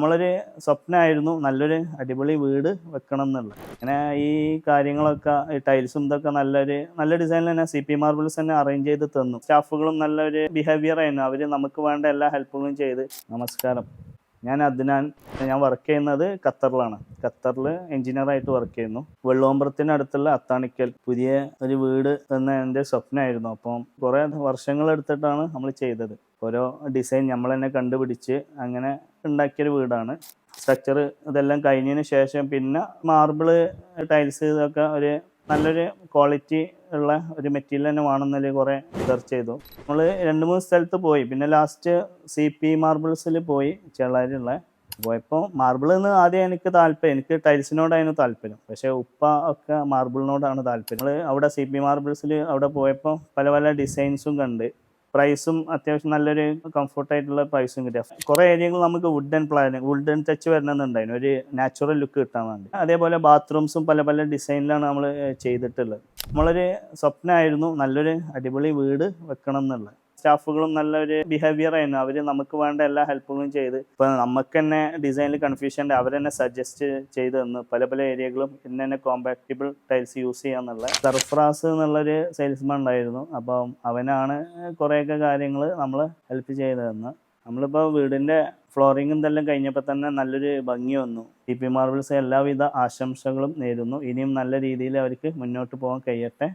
നമ്മളൊരു സ്വപ്നമായിരുന്നു നല്ലൊരു അടിപൊളി വീട് വെക്കണം എന്നുള്ളത്. അങ്ങനെ ഈ കാര്യങ്ങളൊക്കെ ഈ ടൈൽസും ഇതൊക്കെ നല്ല ഡിസൈനിൽ തന്നെ CP മാർബിൾസ് തന്നെ അറേഞ്ച് ചെയ്ത് തന്നു. സ്റ്റാഫുകളും നല്ലൊരു ബിഹേവിയർ ആയിരുന്നു. അവർ നമുക്ക് വേണ്ട എല്ലാ ഹെൽപ്പുകളും ചെയ്ത്. നമസ്കാരം, ഞാൻ അദ്നാൻ. ഞാൻ വർക്ക് ചെയ്യുന്നത് ഖത്തറിലാണ്. ഖത്തറിൽ എഞ്ചിനീയറായിട്ട് വർക്ക് ചെയ്യുന്നു. വെള്ളോമ്പ്രത്തിനടുത്തുള്ള അത്താണിക്കൽ പുതിയ ഒരു വീട് എന്ന എൻ്റെ സ്വപ്നമായിരുന്നു. അപ്പം കുറേ വർഷങ്ങളെടുത്തിട്ടാണ് നമ്മൾ ചെയ്തത്. ഓരോ ഡിസൈൻ നമ്മൾ തന്നെ കണ്ടുപിടിച്ച് അങ്ങനെ ഉണ്ടാക്കിയൊരു വീടാണ്. സ്ട്രക്ചർ ഇതെല്ലാം കഴിഞ്ഞതിന് ശേഷം പിന്നെ മാർബിള്, ടൈൽസ് ഇതൊക്കെ ഒരു നല്ലൊരു ക്വാളിറ്റി ഉള്ള ഒരു മെറ്റീരിയൽ തന്നെ വേണമെന്നതിൽ കുറേ സെർച്ച് ചെയ്തു. നമ്മൾ 2-3 സ്ഥലത്ത് പോയി. പിന്നെ ലാസ്റ്റ് CP മാർബിൾസിൽ പോയി. ചേളാരിയുള്ള പോയപ്പോൾ മാർബിൾ എന്ന് ആദ്യം എനിക്ക് ടൈൽസിനോടായിരുന്നു താല്പര്യം. പക്ഷേ ഉപ്പ ഒക്കെ മാർബിളിനോടാണ് താല്പര്യം. നമ്മൾ അവിടെ CP മാർബിൾസിൽ അവിടെ പോയപ്പോൾ പല പല ഡിസൈൻസും കണ്ട്. പ്രൈസും അത്യാവശ്യം നല്ലൊരു കംഫർട്ടായിട്ടുള്ള പ്രൈസും കിട്ടിയ കുറേ ഏരിയകൾ നമുക്ക് വുഡൻ ടച്ച് വരണമെന്നുണ്ടായിരുന്നു, ഒരു നാച്ചുറൽ ലുക്ക് കിട്ടാൻ വേണ്ടി. അതേപോലെ ബാത്റൂംസും പല പല ഡിസൈനിലാണ് നമ്മൾ ചെയ്തിട്ടുള്ളത്. നമ്മളൊരു സ്വപ്നമായിരുന്നു നല്ലൊരു അടിപൊളി വീട് വെക്കണം എന്നുള്ളത്. സ്റ്റാഫുകളും നല്ലൊരു ബിഹേവിയർ ആയിരുന്നു. അവർ നമുക്ക് വേണ്ട എല്ലാ ഹെൽപ്പുകളും ചെയ്ത്. ഇപ്പം നമുക്ക് തന്നെ ഡിസൈനിൽ കൺഫ്യൂഷൻ ഉണ്ട്, അവർ തന്നെ സജസ്റ്റ് ചെയ്ത് തന്നു പല പല ഏരിയകളും ഇന്ന് തന്നെ കോമ്പാക്റ്റബിൾ ടൈൽസ് യൂസ് ചെയ്യാന്നുള്ള. സർഫറാസ് എന്നുള്ളൊരു സെയിൽസ്മാൻ ഉണ്ടായിരുന്നു. അപ്പം അവനാണ് കുറേയൊക്കെ കാര്യങ്ങൾ നമ്മൾ ഹെൽപ്പ് ചെയ്ത് തന്നു. നമ്മളിപ്പോൾ വീടിൻ്റെ ഫ്ലോറിങ്ങും ഇതെല്ലാം കഴിഞ്ഞപ്പോൾ തന്നെ നല്ലൊരു ഭംഗി വന്നു. CP മാർബിൾസ് എല്ലാവിധ ആശംസകളും നേരുന്നു. ഇനിയും നല്ല രീതിയിൽ അവർക്ക് മുന്നോട്ട് പോകാൻ കഴിയട്ടെ.